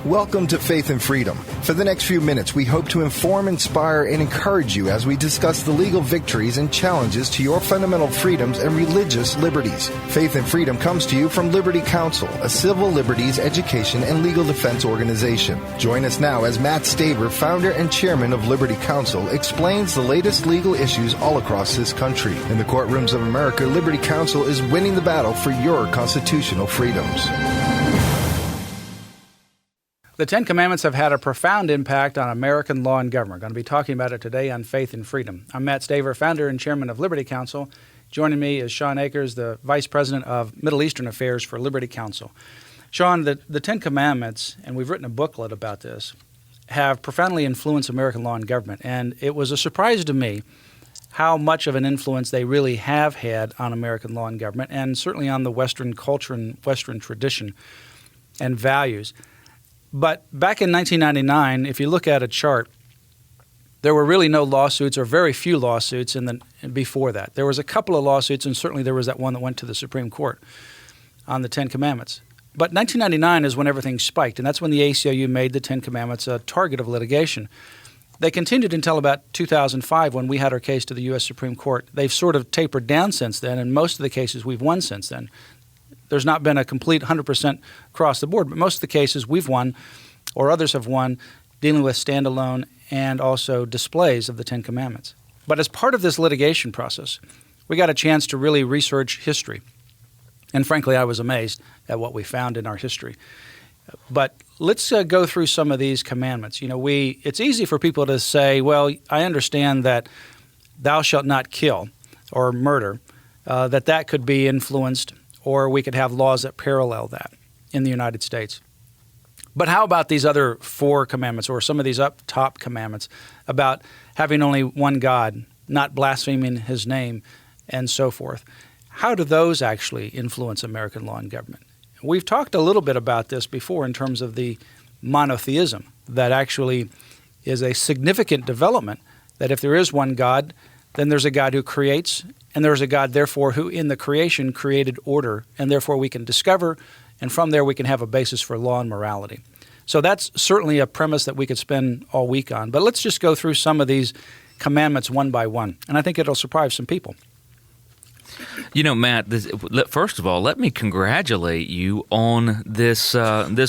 Welcome to Faith and Freedom. For the next few minutes, we hope to inform, inspire, and encourage you as we discuss the legal victories and challenges to your fundamental freedoms and religious liberties. Faith and Freedom comes to you from Liberty Counsel, a civil liberties, education, and legal defense organization. Join us now as Matt Staver, founder and chairman of Liberty Counsel, explains the latest legal issues all across this country. In the courtrooms of America, Liberty Counsel is winning the battle for your constitutional freedoms. The Ten Commandments have had a profound impact on American law and government. We're going to be talking about it today on Faith and Freedom. I'm Matt Staver, founder and chairman of Liberty Counsel. Joining me is Shawn Akers, the vice president of Middle Eastern Affairs for Liberty Counsel. Shawn, the Ten Commandments, and we've written a booklet about this, have profoundly influenced American law and government. And it was a surprise to me how much of an influence they really have had on American law and government, and certainly on the Western culture and Western tradition and values. But back in 1999, if you look at a chart, there were really no lawsuits or very few lawsuits before that. There was a couple of lawsuits, and certainly there was that one that went to the Supreme Court on the Ten Commandments. But 1999 is when everything spiked, and that's when the ACLU made the Ten Commandments a target of litigation. They continued until about 2005 when we had our case to the U.S. Supreme Court. They've sort of tapered down since then, and most of the cases we've won since then. There's not been a complete 100% across the board, but most of the cases we've won or others have won dealing with standalone and also displays of the Ten Commandments. But as part of this litigation process, we got a chance to really research history. And frankly, I was amazed at what we found in our history. But let's go through some of these commandments. You know, it's easy for people to say, well, I understand that thou shalt not kill or murder, that could be influenced, or we could have laws that parallel that in the United States. But how about these other four commandments, or some of these up top commandments about having only one God, not blaspheming his name, and so forth? How do those actually influence American law and government? We've talked a little bit about this before in terms of the monotheism that actually is a significant development, that if there is one God, then there's a God who creates, and there's a God, therefore, who in the creation created order, and therefore we can discover, and from there we can have a basis for law and morality. So that's certainly a premise that we could spend all week on. But let's just go through some of these commandments one by one, and I think it'll surprise some people. You know, Matt, first of all, let me congratulate you on this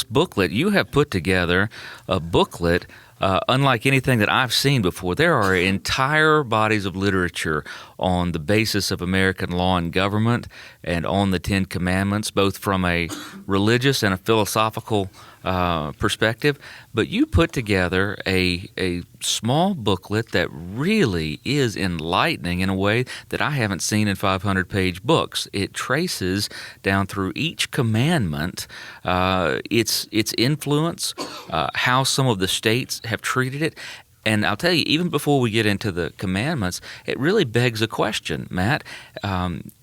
booklet. You have put together a booklet unlike anything that I've seen before. There are entire bodies of literature on the basis of American law and government and on the Ten Commandments, both from a religious and a philosophical perspective. But you put together a small booklet that really is enlightening in a way that I haven't seen in 500-page books. It traces down through each commandment its influence, how some of the states have treated it. And I'll tell you, even before we get into the commandments, it really begs a question, Matt.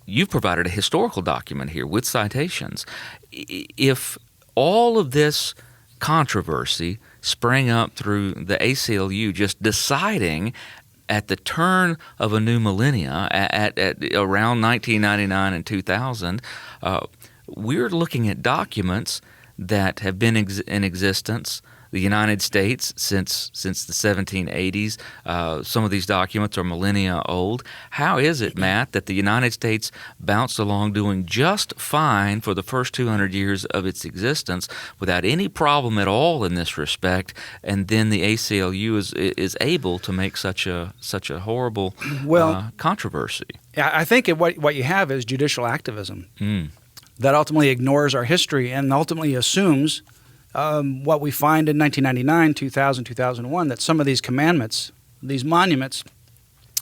You've provided a historical document here with citations. If all of this controversy sprang up through the ACLU just deciding at the turn of a new millennia, at around 1999 and 2000, we're looking at documents that have been in existence, the United States, since the 1780s. Some of these documents are millennia old. How is it, Matt, that the United States bounced along doing just fine for the first 200 years of its existence without any problem at all in this respect, and then the ACLU is able to make such a horrible controversy? I think what you have is judicial activism that ultimately ignores our history and ultimately assumes what we find in 1999, 2000, 2001, that some of these commandments, these monuments,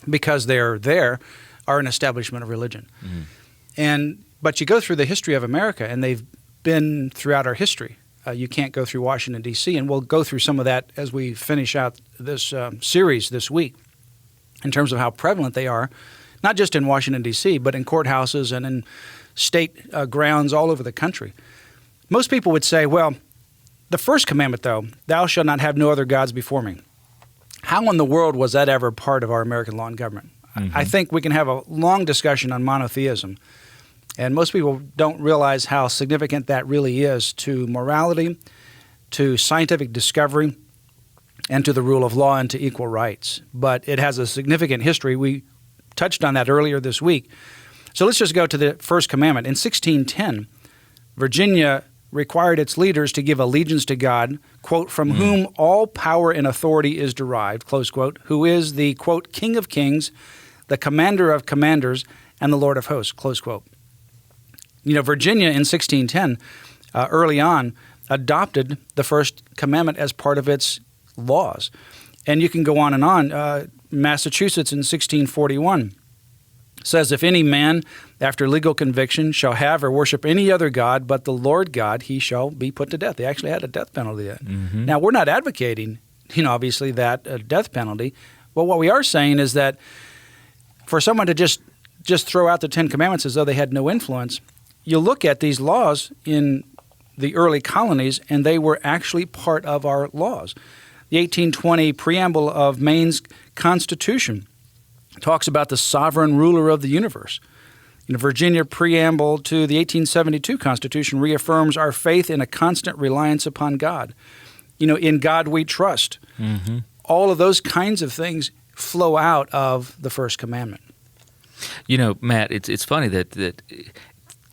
because they're there, are an establishment of religion. But you go through the history of America, and they've been throughout our history. You can't go through Washington, D.C., and we'll go through some of that as we finish out this series this week in terms of how prevalent they are, not just in Washington, D.C., but in courthouses and in state grounds all over the country. Most people would say, well, the first commandment, though, thou shalt not have no other gods before me. How in the world was that ever part of our American law and government? I think we can have a long discussion on monotheism, and most people don't realize how significant that really is to morality, to scientific discovery and to the rule of law and to equal rights. But it has a significant history. We touched on that earlier this week. So let's just go to the first commandment. In 1610, Virginia required its leaders to give allegiance to God, quote, from whom all power and authority is derived, close quote, who is the, quote, King of kings, the commander of commanders, and the Lord of hosts, close quote. You know, Virginia in 1610, early on, adopted the first commandment as part of its laws. And you can go on and on. Massachusetts in 1641 says, if any man after legal conviction shall have or worship any other god but the Lord God, he shall be put to death. They actually had a death penalty there. Mm-hmm. Now, we're not advocating, obviously that death penalty. But what we are saying is that for someone to just throw out the Ten Commandments as though they had no influence, you look at these laws in the early colonies, and they were actually part of our laws. The 1820 preamble of Maine's Constitution talks about the sovereign ruler of the universe. The Virginia preamble to the 1872 Constitution reaffirms our faith in a constant reliance upon God. In God we trust. Mm-hmm. All of those kinds of things flow out of the first commandment. Matt, it's funny that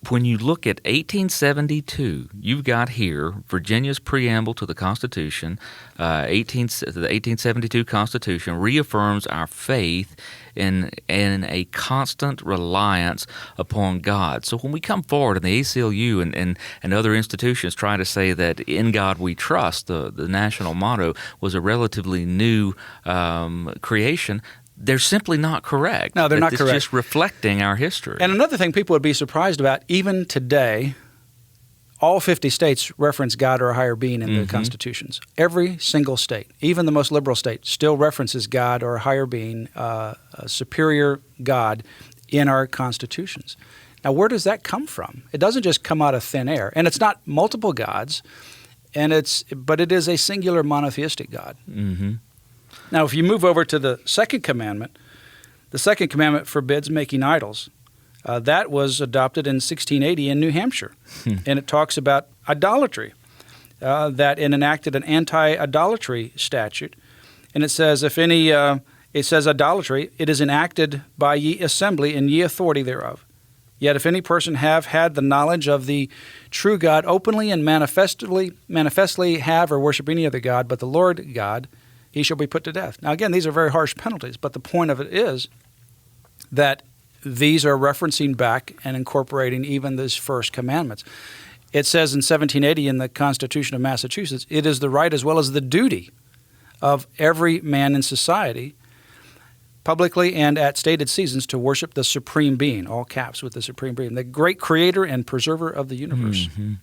when you look at 1872, you've got here Virginia's preamble to the Constitution. The 1872 Constitution reaffirms our faith in a constant reliance upon God. So when we come forward in the ACLU and other institutions trying to say that in God we trust, the national motto, was a relatively new creation, they're simply not correct. No, they're not correct. It's just reflecting our history. And another thing people would be surprised about, even today, all 50 states reference God or a higher being in the constitutions. Every single state, even the most liberal state, still references God or a higher being, a superior God in our constitutions. Now, where does that come from? It doesn't just come out of thin air. And it's not multiple gods, but it is a singular monotheistic God. Mm-hmm. Now, if you move over to the second commandment forbids making idols. That was adopted in 1680 in New Hampshire, and it talks about idolatry, that it enacted an anti-idolatry statute, and it says, it says idolatry, it is enacted by ye assembly and ye authority thereof. Yet if any person have had the knowledge of the true God openly and manifestly have or worship any other God but the Lord God, he shall be put to death. Now, again, these are very harsh penalties, but the point of it is that these are referencing back and incorporating even these first commandments. It says in 1780 in the Constitution of Massachusetts, it is the right as well as the duty of every man in society, publicly and at stated seasons, to worship the Supreme Being, all caps with the Supreme Being, the great creator and preserver of the universe. Mm-hmm.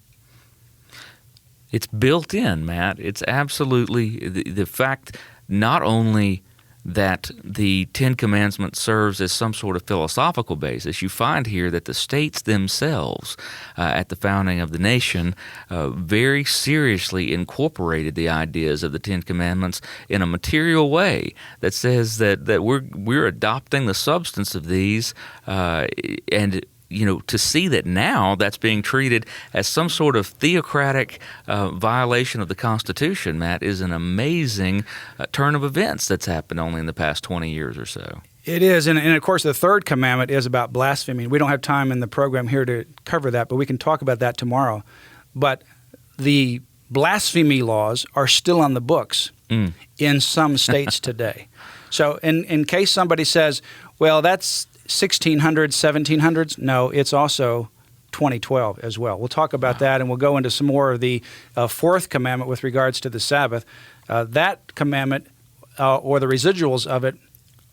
It's built in, Matt. It's absolutely the fact not only that the Ten Commandments serves as some sort of philosophical basis. You find here that the states themselves, at the founding of the nation, very seriously incorporated the ideas of the Ten Commandments in a material way that says that we're adopting the substance of these and to see that now that's being treated as some sort of theocratic violation of the Constitution, Matt, is an amazing turn of events that's happened only in the past 20 years or so. It is, and of course the third commandment is about blasphemy. We don't have time in the program here to cover that, but we can talk about that tomorrow. But the blasphemy laws are still on the books in some states today. So in case somebody says, well, that's 1600s, 1700s. No, it's also 2012 as well. We'll talk about that, and we'll go into some more of the fourth commandment with regards to the Sabbath. That commandment, or the residuals of it,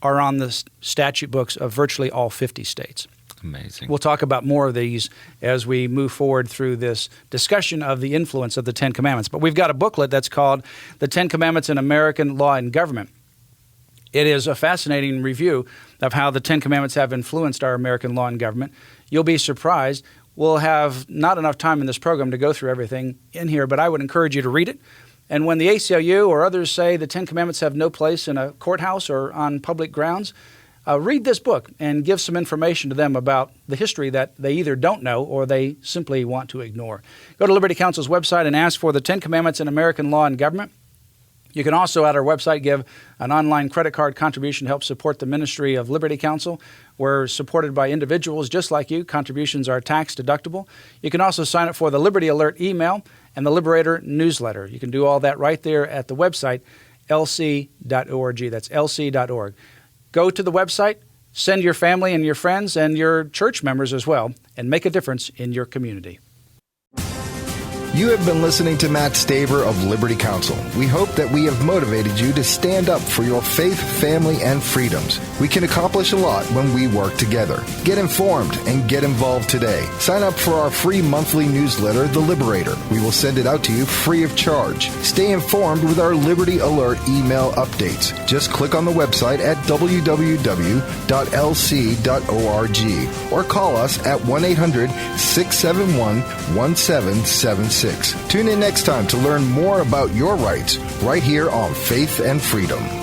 are on the statute books of virtually all 50 states. Amazing. We'll talk about more of these as we move forward through this discussion of the influence of the Ten Commandments. But we've got a booklet that's called The Ten Commandments in American Law and Government. It is a fascinating review of how the Ten Commandments have influenced our American law and government. You'll be surprised. We'll have not enough time in this program to go through everything in here, but I would encourage you to read it. And when the ACLU or others say the Ten Commandments have no place in a courthouse or on public grounds, read this book and give some information to them about the history that they either don't know or they simply want to ignore. Go to Liberty Counsel's website and ask for the 10 Commandments in American Law and Government. You can also, at our website, give an online credit card contribution to help support the ministry of Liberty Counsel. We're supported by individuals just like you. Contributions are tax deductible. You can also sign up for the Liberty Alert email and the Liberator newsletter. You can do all that right there at the website, lc.org. That's lc.org. Go to the website, send your family and your friends and your church members as well, and make a difference in your community. You have been listening to Matt Staver of Liberty Counsel. We hope that we have motivated you to stand up for your faith, family, and freedoms. We can accomplish a lot when we work together. Get informed and get involved today. Sign up for our free monthly newsletter, The Liberator. We will send it out to you free of charge. Stay informed with our Liberty Alert email updates. Just click on the website at www.lc.org or call us at 1-800-671-1776. Tune in next time to learn more about your rights right here on Faith and Freedom.